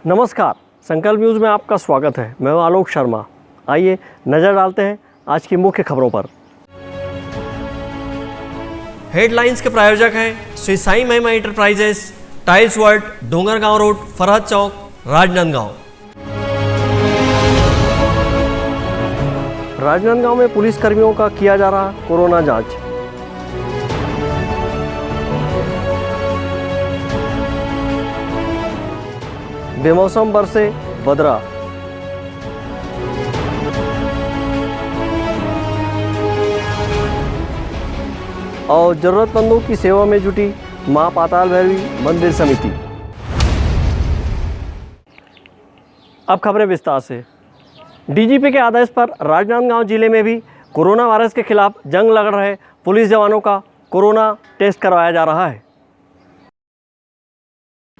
नमस्कार, संकल्प न्यूज़ में आपका स्वागत है। मैं हूं आलोक शर्मा। आइए नज़र डालते हैं आज की मुख्य खबरों पर। हेडलाइंस के प्रायोजक हैं Shri Sai Mahima enterprises, tiles world, Dongargaon road, Farhad Chowk, Rajnandgaon. Rajnandgaon में पुलिस कर्मियों का किया जा रहा कोरोना जांच। बेमौसम बरसे बदरा। और जरूरतमंदों की सेवा में जुटी मां पाताल भैरवी मंदिर समिति। अब खबरें विस्तार से। डीजीपी के आदेश पर राजनांदगांव जिले में भी कोरोना वायरस के खिलाफ जंग लड़ रहे पुलिस जवानों का कोरोना टेस्ट करवाया जा रहा है।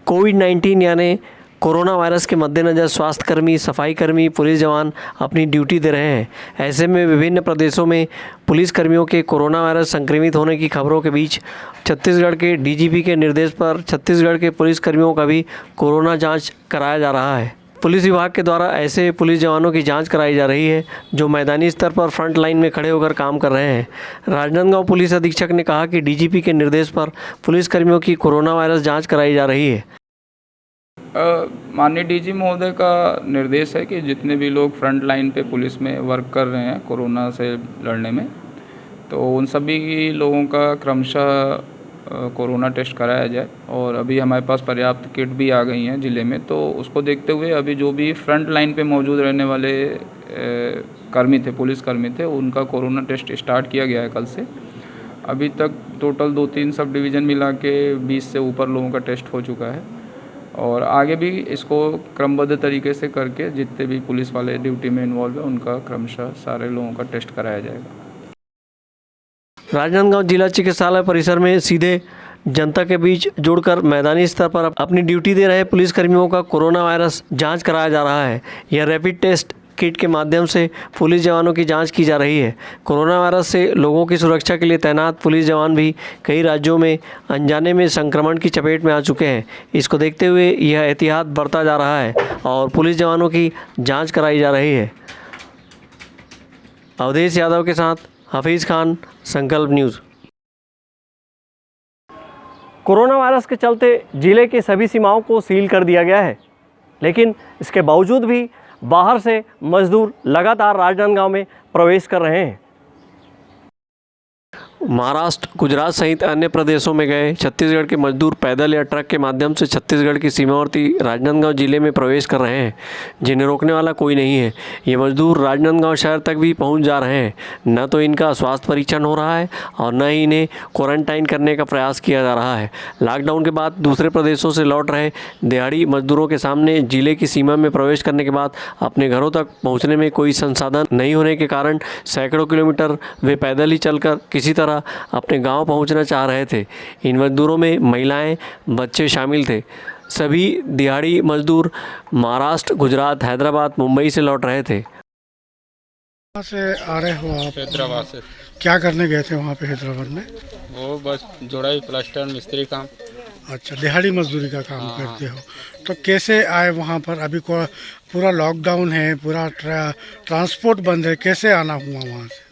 कोविड-19 यानी कोरोना वायरस के मद्देनज़र स्वास्थ्यकर्मी, सफाईकर्मी, पुलिस जवान अपनी ड्यूटी दे रहे हैं। ऐसे में विभिन्न प्रदेशों में पुलिस कर्मियों के कोरोना वायरस संक्रमित होने की खबरों के बीच छत्तीसगढ़ के डीजीपी के निर्देश पर छत्तीसगढ़ के पुलिस कर्मियों का भी कोरोना जांच कराया जा रहा है। पुलिस विभाग के द्वारा ऐसे पुलिस जवानों की जांच कराई जा रही है जो मैदानी स्तर पर फ्रंट लाइन में खड़े होकर काम कर रहे हैं। राजनांदगांव पुलिस अधीक्षक ने कहा कि डीजीपी के निर्देश पर पुलिस कर्मियों की कोरोना वायरस जाँच कराई जा रही है। माननीय डीजी महोदय का निर्देश है कि जितने भी लोग फ्रंट लाइन पे पुलिस में वर्क कर रहे हैं कोरोना से लड़ने में, तो उन सभी लोगों का क्रमशः कोरोना टेस्ट कराया जाए। और अभी हमारे पास पर्याप्त किट भी आ गई हैं ज़िले में, तो उसको देखते हुए अभी जो भी फ्रंट लाइन पे मौजूद रहने वाले कर्मी थे, पुलिस कर्मी थे, उनका कोरोना टेस्ट स्टार्ट किया गया है कल से। अभी तक टोटल 2-3 सब डिवीज़न मिला के 20 से ऊपर लोगों का टेस्ट हो चुका है और आगे भी इसको क्रमबद्ध तरीके से करके जितने भी पुलिस वाले ड्यूटी में इन्वॉल्व है उनका क्रमशः सारे लोगों का टेस्ट कराया जाएगा। राजनांदगांव जिला चिकित्सालय परिसर में सीधे जनता के बीच जुड़कर मैदानी स्तर पर अपनी ड्यूटी दे रहे पुलिस कर्मियों का कोरोना वायरस जांच कराया जा रहा है। यह रैपिड टेस्ट किट के माध्यम से पुलिस जवानों की जांच की जा रही है। कोरोना वायरस से लोगों की सुरक्षा के लिए तैनात पुलिस जवान भी कई राज्यों में अनजाने में संक्रमण की चपेट में आ चुके हैं। इसको देखते हुए यह एहतियात बरता जा रहा है और पुलिस जवानों की जांच कराई जा रही है। अवधेश यादव के साथ हफीज़ खान, संकल्प न्यूज़। कोरोना वायरस के चलते जिले की सभी सीमाओं को सील कर दिया गया है, लेकिन इसके बावजूद भी बाहर से मजदूर लगातार राजनांदगांव में प्रवेश कर रहे हैं। महाराष्ट्र, गुजरात सहित अन्य प्रदेशों में गए छत्तीसगढ़ के मजदूर पैदल या ट्रक के माध्यम से छत्तीसगढ़ की सीमावर्ती राजनांदगांव जिले में प्रवेश कर रहे हैं, जिन्हें रोकने वाला कोई नहीं है। ये मजदूर राजनांदगांव शहर तक भी पहुंच जा रहे हैं। न तो इनका स्वास्थ्य परीक्षण हो रहा है और न ही इन्हें क्वारंटाइन करने का प्रयास किया जा रहा है। लॉकडाउन के बाद दूसरे प्रदेशों से लौट रहे दिहाड़ी मजदूरों के सामने जिले की सीमा में प्रवेश करने के बाद अपने घरों तक पहुँचने में कोई संसाधन नहीं होने के कारण सैकड़ों किलोमीटर वे पैदल ही चलकर किसी तरह अपने गांव पहुंचना चाह रहे थे। इन मजदूरों में महिलाएं, बच्चे शामिल थे। सभी दिहाड़ी मजदूर महाराष्ट्र, गुजरात, हैदराबाद, मुंबई से लौट रहे थे। कहाँ से आ रहे हो आप? हैदराबाद से। क्या करने गए थे वहाँ पे हैदराबाद में? वो बस जोड़ाई, प्लास्टर, मिस्त्री काम। अच्छा, दिहाड़ी मजदूरी का काम करते हो। तो कैसे आए वहाँ पर? अभी को पूरा लॉकडाउन है, पूरा ट्रांसपोर्ट बंद है, कैसे आना हुआ वहाँ से?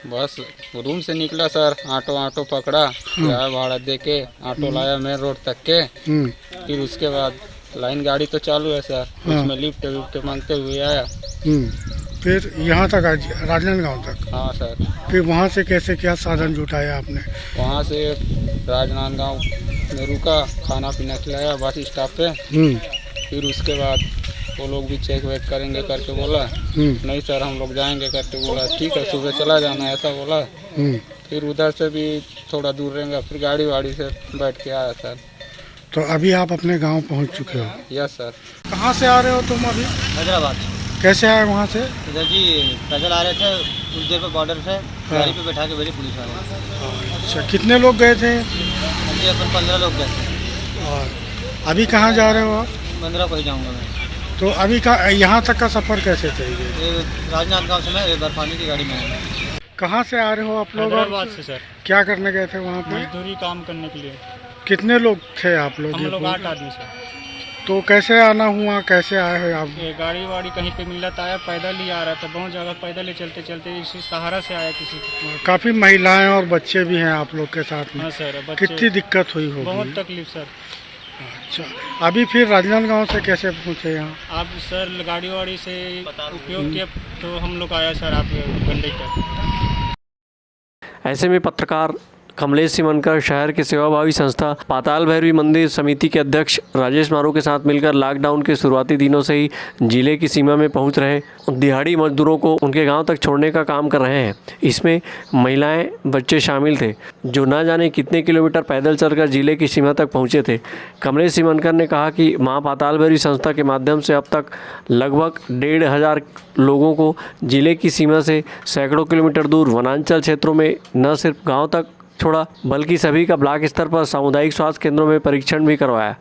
बस रूम से निकला सर, ऑटो पकड़ा, किराया भाड़ा दे के ऑटो लाया मेन रोड तक के। फिर उसके बाद लाइन गाड़ी तो चालू है सर, उसमें लिफ्ट मांगते हुए आया। फिर यहाँ तक राजनांदगांव तक? हाँ सर। फिर वहाँ से कैसे, क्या साधन जुटाया आपने? वहाँ से राजनांदगांव में रुका, खाना पीना खिलाया बस स्टॉप पे। फिर उसके बाद वो लोग भी चेक वेक करेंगे करके बोला। नहीं सर हम लोग जाएंगे करके बोला। ठीक है सुबह चला जाना ऐसा बोला। फिर उधर से भी थोड़ा दूर रहेंगे, फिर गाड़ी वाड़ी से बैठ के आया सर। तो अभी आप अपने गांव पहुंच चुके हो? Yes sir. कहाँ से आ रहे हो तुम अभी? हैदराबाद। कैसे आए वहाँ से? इधर जी पैदल आ रहे थे, कुछ देर पे बॉर्डर से गाड़ी पे बैठा के भेजे पुलिस वाले। अच्छा, कितने लोग गए थे? जी अपन 15 लोग गए थे। और अभी कहाँ जा रहे हो आप? 15 को ही जाऊँगा मैं। तो अभी का यहाँ तक का सफ़र कैसे थे? ये राजनांदगांव से मैं बर्फानी की गाड़ी में आया। कहाँ से आ रहे हो आप लोग? हैदराबाद से सर। क्या करने गए थे वहाँ पे? मजदूरी काम करने के लिए। कितने लोग थे आप लोग? हम लोग 8 आदमी सर। तो कैसे आना हुआ, कैसे आए हो आप? ये गाड़ी वाड़ी कहीं पे मिला था, आया पैदल ही आ रहा था, बहुत जगह पैदल ही चलते चलते इसी सहारा से आया किसी को। काफ़ी महिलाएं और बच्चे भी हैं आप लोग के साथ में। हाँ सर, बच्चे कितनी दिक्कत हुई होगी? बहुत तकलीफ सर। अच्छा, अभी फिर राजनांदगांव से कैसे पहुँचे यहाँ? आप सर गाड़ी वाड़ी से उपयोग किया तो हम लोग आया सर आप गंडई तक। ऐसे में पत्रकार कमलेश सिमनकर शहर के सेवाभावी संस्था पाताल भैरवी मंदिर समिति के अध्यक्ष राजेश मारू के साथ मिलकर लॉकडाउन के शुरुआती दिनों से ही जिले की सीमा में पहुंच रहे दिहाड़ी मजदूरों को उनके गांव तक छोड़ने का काम कर रहे हैं। इसमें महिलाएं, बच्चे शामिल थे जो न जाने कितने किलोमीटर पैदल चलकर जिले की सीमा तक पहुंचे थे। कमलेश सिमनकर ने कहा कि मां पाताल भैरवी संस्था के माध्यम से अब तक लगभग 1500 लोगों को जिले की सीमा से सैकड़ों किलोमीटर दूर वनांचल क्षेत्रों में न सिर्फ गाँव तक छोड़ा बल्कि सभी का ब्लॉक स्तर पर सामुदायिक स्वास्थ्य केंद्रों में परीक्षण भी करवाया।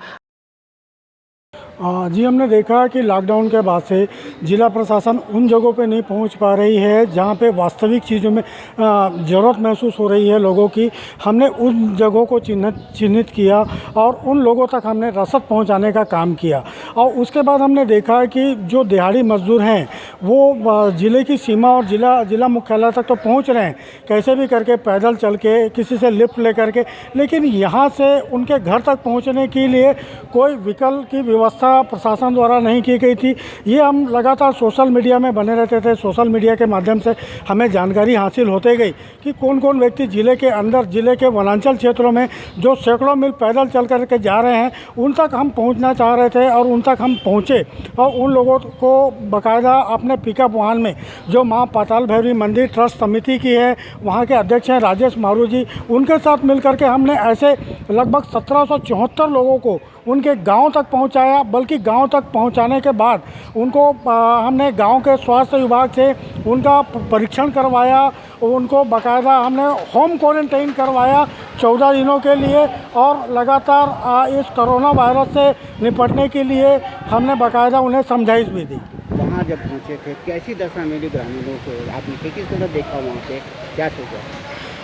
जी, हमने देखा कि लॉकडाउन के बाद से जिला प्रशासन उन जगहों पे नहीं पहुंच पा रही है जहां पे वास्तविक चीज़ों में ज़रूरत महसूस हो रही है लोगों की। हमने उन जगहों को चिन्हित किया और उन लोगों तक हमने रसद पहुंचाने का काम किया। और उसके बाद हमने देखा कि जो दिहाड़ी मजदूर हैं वो ज़िले की सीमा और जिला मुख्यालय तक तो पहुँच रहे हैं, कैसे भी करके पैदल चल के, किसी से लिफ्ट ले करके, लेकिन यहाँ से उनके घर तक पहुँचने के लिए कोई विकल्प की व्यवस्था प्रशासन द्वारा नहीं की गई थी। ये हम लगातार सोशल मीडिया में बने रहते थे। सोशल मीडिया के माध्यम से हमें जानकारी हासिल होते गई कि कौन कौन व्यक्ति जिले के अंदर, जिले के वनांचल क्षेत्रों में जो सैकड़ों मील पैदल चल करके जा रहे हैं, उन तक हम पहुंचना चाह रहे थे और उन तक हम पहुंचे और उन लोगों को बाकायदा अपने पिकअप वाहन में, जो माँ पाताल भैरवी मंदिर ट्रस्ट समिति की है, वहाँ के अध्यक्ष हैं राजेश मारू जी, उनके साथ मिल करके हमने ऐसे लगभग 1774 लोगों को उनके गांव तक पहुंचाया। बल्कि गांव तक पहुंचाने के बाद उनको हमने गांव के स्वास्थ्य विभाग से उनका परीक्षण करवाया, उनको बाकायदा हमने होम क्वारंटाइन करवाया 14 दिनों के लिए और लगातार इस कोरोना वायरस से निपटने के लिए हमने बाकायदा उन्हें समझाइश भी दी। वहाँ जब पहुँचे थे कैसी दशा मिली ग्रामीणों को? आपने किस तरह देखा वहाँ पे, क्या सोचा?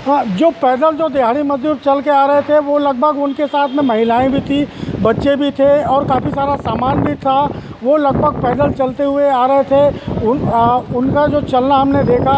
हाँ, जो पैदल जो दिहाड़ी मजदूर चल के आ रहे थे वो लगभग उनके साथ में महिलाएं भी थी, बच्चे भी थे और काफ़ी सारा सामान भी था। वो लगभग पैदल चलते हुए आ रहे थे। उनका जो चलना हमने देखा,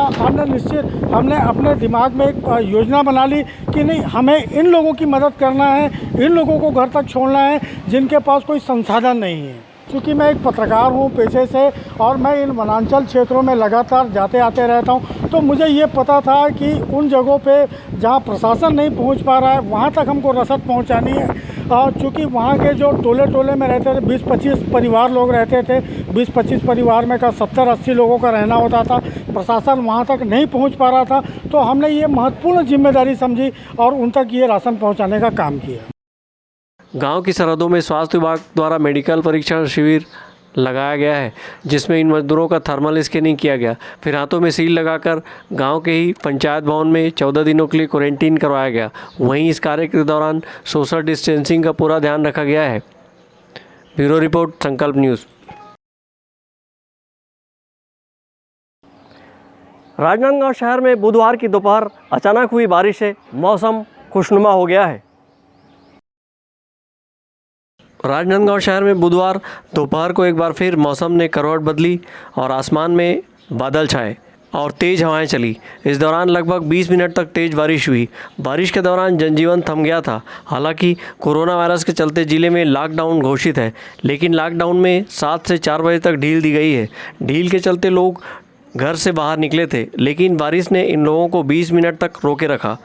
हमने अपने दिमाग में एक योजना बना ली कि नहीं, हमें इन लोगों की मदद करना है, इन लोगों को घर तक छोड़ना है जिनके पास कोई संसाधन नहीं है। क्योंकि मैं एक पत्रकार हूँ पेशे से और मैं इन वनांचल क्षेत्रों में लगातार जाते आते रहता हूँ, तो मुझे ये पता था कि उन जगहों पे जहाँ प्रशासन नहीं पहुँच पा रहा है वहाँ तक हमको रसद पहुँचानी है। और चूँकि वहाँ के जो टोले में रहते थे, 20-25 परिवार लोग रहते थे, 20-25 परिवार में का 70-80 लोगों का रहना होता था, प्रशासन वहाँ तक नहीं पहुँच पा रहा था, तो हमने ये महत्वपूर्ण जिम्मेदारी समझी और उन तक ये राशन पहुँचाने का काम किया। गांव की सरहदों में स्वास्थ्य विभाग द्वारा मेडिकल परीक्षण शिविर लगाया गया है जिसमें इन मजदूरों का थर्मल स्कैनिंग किया गया। फिर हाथों में सील लगाकर गांव के ही पंचायत भवन में 14 दिनों के लिए क्वारंटीन करवाया गया। वहीं इस कार्य के दौरान सोशल डिस्टेंसिंग का पूरा ध्यान रखा गया है। ब्यूरो रिपोर्ट, संकल्प न्यूज़। राजनांदगांव शहर में बुधवार की दोपहर अचानक हुई बारिश से मौसम खुशनुमा हो गया है। राजनांदगांव शहर में बुधवार दोपहर को एक बार फिर मौसम ने करवट बदली और आसमान में बादल छाए और तेज़ हवाएं चली। इस दौरान लगभग 20 मिनट तक तेज़ बारिश हुई। बारिश के दौरान जनजीवन थम गया था। हालांकि कोरोना वायरस के चलते ज़िले में लॉकडाउन घोषित है, लेकिन लॉकडाउन में 7 से 4 बजे तक ढील दी गई है। ढील के चलते लोग घर से बाहर निकले थे, लेकिन बारिश ने इन लोगों को 20 मिनट तक रोके रखा।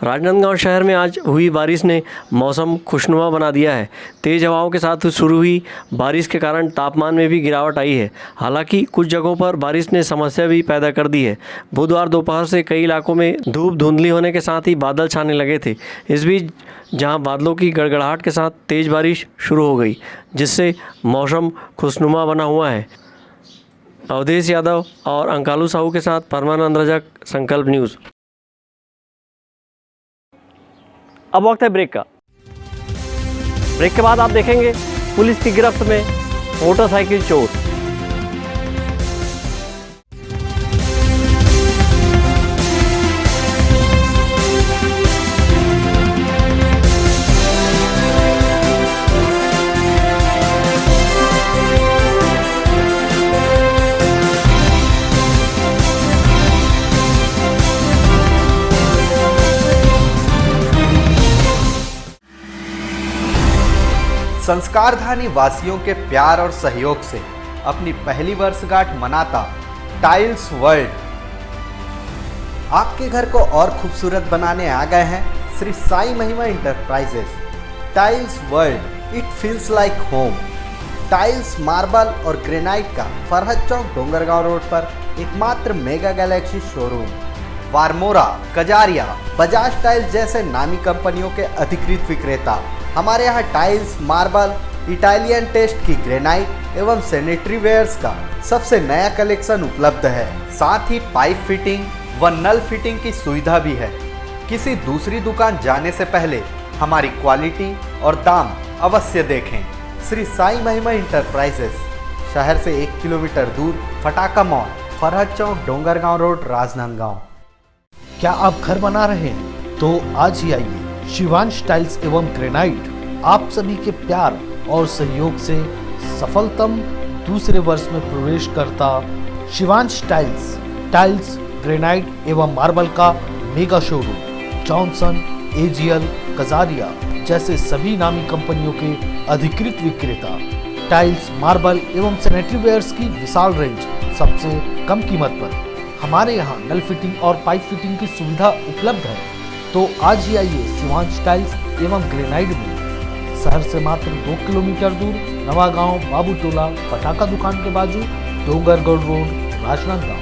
राजनांदगांव शहर में आज हुई बारिश ने मौसम खुशनुमा बना दिया है। तेज़ हवाओं के साथ शुरू हुई बारिश के कारण तापमान में भी गिरावट आई है। हालांकि कुछ जगहों पर बारिश ने समस्या भी पैदा कर दी है। बुधवार दोपहर से कई इलाकों में धूप धुंधली होने के साथ ही बादल छाने लगे थे। इस बीच जहां बादलों की गड़गड़ाहट के साथ तेज़ बारिश शुरू हो गई, जिससे मौसम खुशनुमा बना हुआ है। अवधेश यादव और अंकालू साहू के साथ परमानंद रजक, संकल्प न्यूज़। अब वक्त है ब्रेक का। ब्रेक के बाद आप देखेंगे पुलिस की गिरफ्त में मोटरसाइकिल चोर। संस्कारधानी वासियों के प्यार और सहयोग से अपनी पहली वर्षगांठ मनाता टाइल्स वर्ल्ड आपके घर को और खूबसूरत बनाने आ गए हैं Shri Sai Mahima enterprises. Tiles world, it feels like home. Tiles, marble और ग्रेनाइट का फरहद चौक डोंगरगांव रोड पर एकमात्र mega galaxy showroom. Varmora, Kajaria, Bajaj tiles जैसे नामी कंपनियों के अधिकृत विक्रेता। हमारे यहाँ टाइल्स, मार्बल, इटालियन टेस्ट की ग्रेनाइट एवं सैनिटरी वेयर्स का सबसे नया कलेक्शन उपलब्ध है। साथ ही पाइप फिटिंग व नल फिटिंग की सुविधा भी है। किसी दूसरी दुकान जाने से पहले हमारी क्वालिटी और दाम अवश्य देखें। श्री साई महिमा इंटरप्राइजेस, शहर से 1 किलोमीटर दूर, फटाका मॉल, फरहद चौक, डोंगरगांव रोड, राजनांदगांव। क्या आप घर बना रहे हैं तो आज ही आइए। शिवांश टाइल्स एवं ग्रेनाइट आप सभी के प्यार और सहयोग से सफलतम दूसरे वर्ष में प्रवेश करता शिवांश टाइल्स, ग्रेनाइट एवं मार्बल का mega showroom Johnson, AGL, Kajaria जैसे सभी नामी कंपनियों के अधिकृत विक्रेता। टाइल्स, मार्बल एवं सैनिटरी वेयर्स की विशाल रेंज सबसे कम कीमत पर। हमारे यहाँ नल फिटिंग और पाइप फिटिंग की सुविधा उपलब्ध है। तो आज ही आइए शिवांश टाइल्स एवं ग्रेनाइट में। शहर से मात्र 2 किलोमीटर दूर, नवागांव, बाबू टोला, पटाखा दुकान के बाजू, डोंगरगढ़ रोड, राजनांदगांव।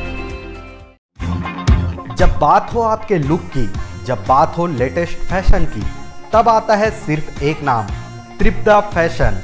जब बात हो आपके लुक की, जब बात हो लेटेस्ट फैशन की, तब आता है सिर्फ एक नाम, त्रिपदा फैशन।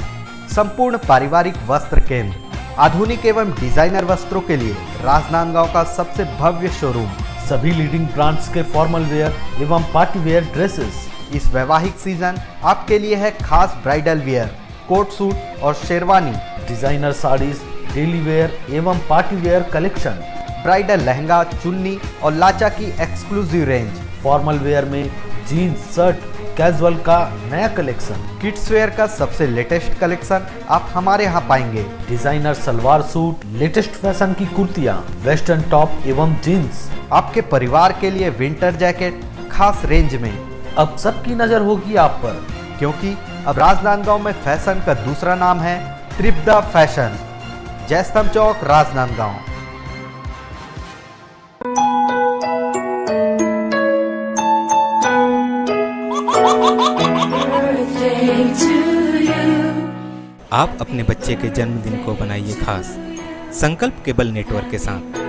संपूर्ण पारिवारिक वस्त्र केंद्र, आधुनिक एवं डिजाइनर वस्त्रों के लिए राजनांदगांव का सबसे भव्य शोरूम। सभी लीडिंग ब्रांड्स के फॉर्मल वेयर एवं पार्टी वेयर ड्रेसेस। इस वैवाहिक सीजन आपके लिए है खास ब्राइडल वियर, कोट सूट और sherwani, designer saris, daily wear एवं party wear collection, bridal lehenga, चुन्नी और लाचा की एक्सक्लूसिव रेंज। फॉर्मल वेयर में जीन्स, शर्ट, कैजुअल का नया कलेक्शन। किड्स वेयर का सबसे लेटेस्ट कलेक्शन आप हमारे यहाँ पाएंगे। Designer salwar suit, latest fashion की कुर्तियाँ, वेस्टर्न टॉप एवं जीन्स। आपके परिवार के लिए विंटर जैकेट खास रेंज में। अब सबकी नजर होगी आप पर, क्योंकि अब राजनांदगांव में फैशन का दूसरा नाम है त्रिपदा फैशन। जयस्तंभ चौक, राजनांदगांव। आप अपने बच्चे के जन्मदिन को बनाइए खास संकल्प केबल नेटवर्क के साथ।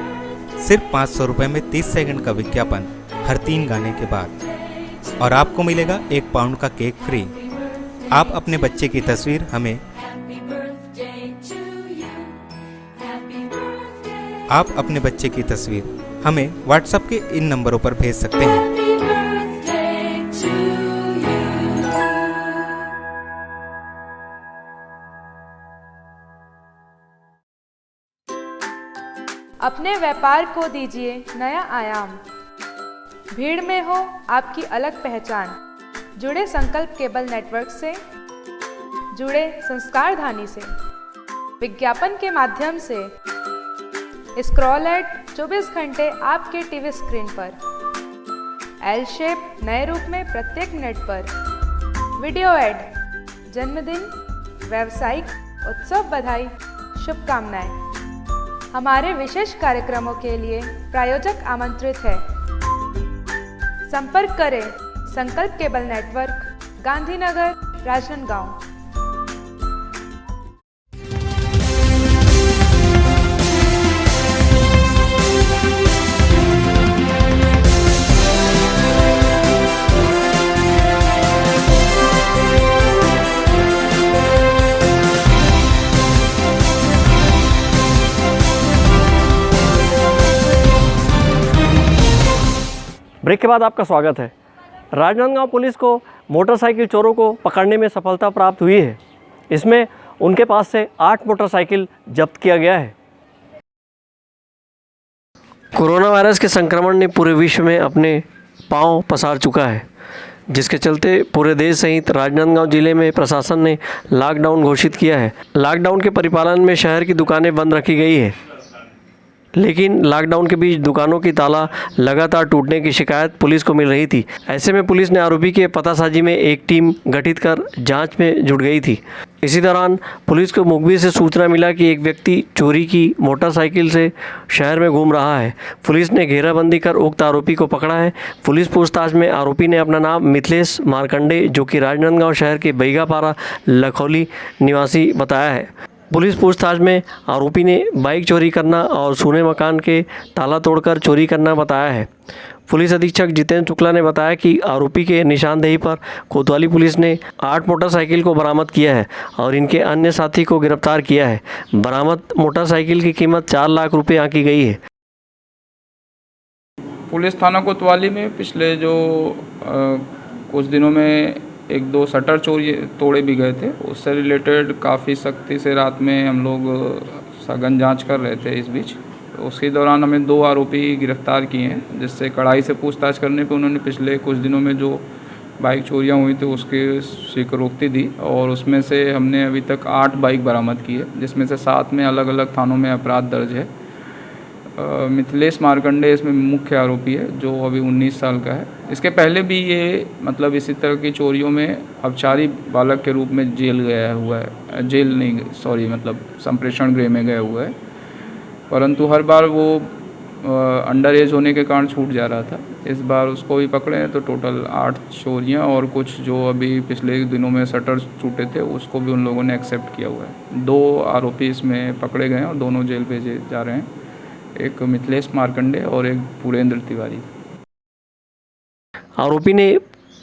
सिर्फ 500 रुपये में 30 सेकंड का विज्ञापन हर 3 गाने के बाद, और आपको मिलेगा 1 पाउंड का केक फ्री। आप अपने बच्चे की तस्वीर हमें व्हाट्सएप के इन नंबरों पर भेज सकते हैं। अपने व्यापार को दीजिए नया आयाम। भीड़ में हो आपकी अलग पहचान। जुड़े संकल्प केबल नेटवर्क से, जुड़े संस्कारधानी से। विज्ञापन के माध्यम से स्क्रॉल एड 24 घंटे आपके टीवी स्क्रीन पर। एल शेप नए रूप में प्रत्येक मिनट पर। वीडियो एड, जन्मदिन, व्यावसायिक उत्सव बधाई, शुभकामनाएं। हमारे विशेष कार्यक्रमों के लिए प्रायोजक आमंत्रित है। संपर्क करें Sankalp cable network, Gandhinagar, Rajnandgaon. Break के बाद आपका स्वागत है। राजनांदगांव पुलिस को मोटरसाइकिल चोरों को पकड़ने में सफलता प्राप्त हुई है। इसमें उनके पास से 8 मोटरसाइकिल जब्त किया गया है। कोरोना वायरस के संक्रमण ने पूरे विश्व में अपने पांव पसार चुका है, जिसके चलते पूरे देश सहित राजनांदगांव जिले में प्रशासन ने लॉकडाउन घोषित किया है। लॉकडाउन के परिपालन में शहर की दुकानें बंद रखी गई है। लेकिन लॉकडाउन के बीच दुकानों की ताला लगातार टूटने की शिकायत पुलिस को मिल रही थी। ऐसे में पुलिस ने आरोपी के पतासाजी में एक टीम गठित कर जांच में जुट गई थी। इसी दौरान पुलिस को मुखबिर से सूचना मिला कि एक व्यक्ति चोरी की मोटरसाइकिल से शहर में घूम रहा है। पुलिस ने घेराबंदी कर उक्त आरोपी को पकड़ा है। पुलिस पूछताछ में आरोपी ने अपना नाम मिथिलेश मार्कंडे, जो कि राजनांदगांव शहर के बैगापारा लखौली निवासी बताया है। पुलिस पूछताछ में आरोपी ने बाइक चोरी करना और सूने मकान के ताला तोड़कर चोरी करना बताया है। पुलिस अधीक्षक जितेंद्र शुक्ला ने बताया कि आरोपी के निशानदेही पर कोतवाली पुलिस ने 8 मोटरसाइकिल को बरामद किया है और इनके अन्य साथी को गिरफ्तार किया है। बरामद मोटरसाइकिल की कीमत 4 लाख रुपए आंकी गई है। पुलिस थाना कोतवाली में पिछले जो कुछ दिनों में 1-2 शटर चोरी तोड़े भी गए थे। उससे रिलेटेड काफ़ी सख्ती से रात में हम लोग सघन जांच कर रहे थे। इस बीच उसके दौरान हमें 2 आरोपी गिरफ्तार किए हैं, जिससे कड़ाई से पूछताछ करने पे उन्होंने पिछले कुछ दिनों में जो बाइक चोरियां हुई थी उसके स्वीकारोक्ति दी और उसमें से हमने अभी तक 8 बाइक बरामद की है, जिसमें से 7 में अलग अलग थानों में अपराध दर्ज है। मिथिलेश मार्कंडे इसमें मुख्य आरोपी है, जो अभी 19 साल का है। इसके पहले भी ये मतलब इसी तरह की चोरियों में अपचारी बालक के रूप में जेल गया हुआ है, मतलब संप्रेषण गृह में गया हुआ है, परंतु हर बार वो अंडर एज होने के कारण छूट जा रहा था। इस बार उसको भी पकड़े हैं तो टोटल 8 चोरियां और कुछ जो अभी पिछले दिनों में शटर टूटे थे उसको भी उन लोगों ने एक्सेप्ट किया हुआ है। 2 आरोपी इसमें पकड़े गए हैं और दोनों जेल भेजे जा रहे हैं, एक मिथिलेश मार्कंडे और एक पुरेंद्र तिवारी। आरोपी ने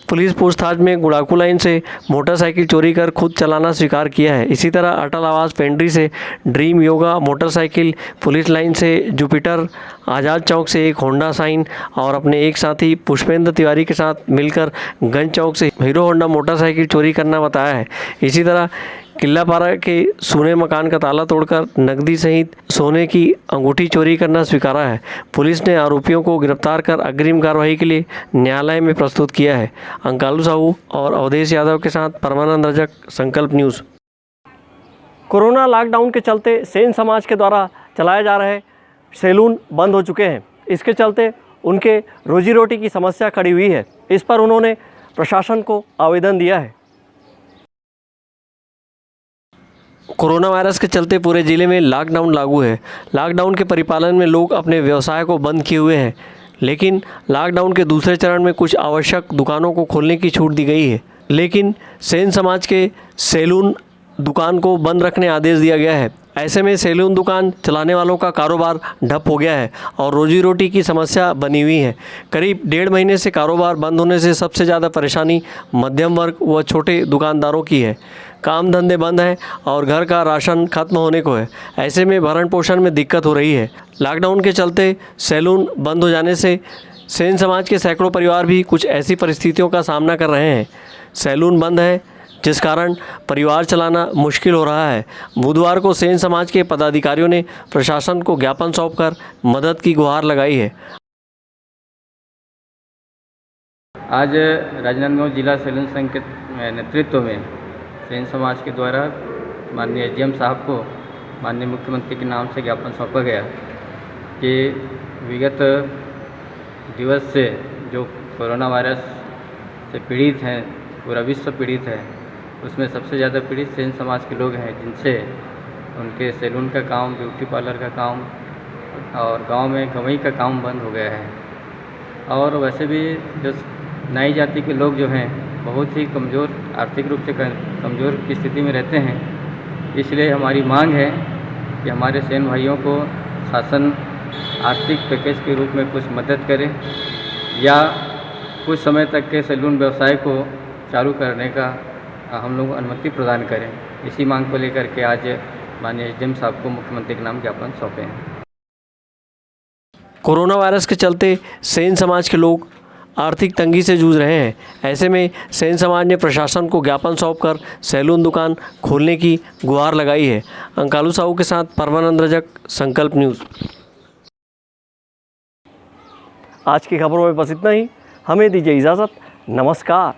पुलिस पूछताछ में गुड़ाकू लाइन से मोटरसाइकिल चोरी कर खुद चलाना स्वीकार किया है। इसी तरह अटल आवास पेंड्री से dream yoga motorcycle, police line से जुपिटर, आज़ाद चौक से एक होंडा साइन और अपने एक साथी पुष्पेंद्र तिवारी के साथ मिलकर गंज चौक से हीरो होंडा मोटरसाइकिल चोरी करना बताया है। इसी तरह किल्लापारा के सोने मकान का ताला तोड़कर नकदी सहित सोने की अंगूठी चोरी करना स्वीकारा है। पुलिस ने आरोपियों को गिरफ्तार कर अग्रिम कार्रवाई के लिए न्यायालय में प्रस्तुत किया है। अंकालू साहू और अवधेश यादव के साथ परमानंद रजक, संकल्प न्यूज़। कोरोना लॉकडाउन के चलते सेन समाज के द्वारा चलाए जा रहे सैलून बंद हो चुके हैं। इसके चलते उनके रोजी रोटी की समस्या खड़ी हुई है। इस पर उन्होंने प्रशासन को आवेदन दिया है। कोरोना वायरस के चलते पूरे ज़िले में लॉकडाउन लागू है। लॉकडाउन के परिपालन में लोग अपने व्यवसाय को बंद किए हुए हैं, लेकिन लॉकडाउन के दूसरे चरण में कुछ आवश्यक दुकानों को खोलने की छूट दी गई है। लेकिन सेन समाज के सैलून दुकान को बंद रखने आदेश दिया गया है। ऐसे में सैलून दुकान चलाने वालों का कारोबार ठप हो गया है और रोजी रोटी की समस्या बनी हुई है। करीब 1.5 महीने से कारोबार बंद होने से सबसे ज़्यादा परेशानी मध्यम वर्ग व छोटे दुकानदारों की है। काम धंधे बंद हैं और घर का राशन खत्म होने को है। ऐसे में भरण पोषण में दिक्कत हो रही है। लॉकडाउन के चलते सैलून बंद हो जाने से सेन समाज के सैकड़ों परिवार भी कुछ ऐसी परिस्थितियों का सामना कर रहे हैं। सैलून बंद है, जिस कारण परिवार चलाना मुश्किल हो रहा है। बुधवार को सेन समाज के पदाधिकारियों ने प्रशासन को ज्ञापन सौंपकर मदद की गुहार लगाई है। आज राजनांदगांव जिला सैलून संघ के नेतृत्व में सेन समाज के द्वारा माननीय एसडीएम साहब को माननीय मुख्यमंत्री के नाम से ज्ञापन सौंपा गया कि विगत दिवस से जो कोरोना वायरस से पीड़ित हैं, पूरा विश्व पीड़ित है, उसमें सबसे ज़्यादा पीड़ित सेन समाज के लोग हैं, जिनसे उनके सैलून का काम, ब्यूटी पार्लर का काम और गांव में गवई का काम बंद हो गया है। और वैसे भी जो नाई जाति के लोग जो हैं बहुत ही कमज़ोर, आर्थिक रूप से कमज़ोर की स्थिति में रहते हैं। इसलिए हमारी मांग है कि हमारे सेन भाइयों को शासन आर्थिक पैकेज के रूप में कुछ मदद करे या कुछ समय तक के सैलून व्यवसाय को चालू करने का हम लोग अनुमति प्रदान करें। इसी मांग को लेकर के आज माननीय एसडीएम साहब को मुख्यमंत्री के नाम ज्ञापन सौंपे हैं। कोरोना वायरस के चलते सेन समाज के लोग आर्थिक तंगी से जूझ रहे हैं। ऐसे में सेन समाज ने प्रशासन को ज्ञापन सौंपकर सैलून दुकान खोलने की गुहार लगाई है। अंकालू साहू के साथ परमानंद रजक, संकल्प न्यूज़। आज की खबरों में बस इतना ही। हमें दीजिए इजाज़त। नमस्कार।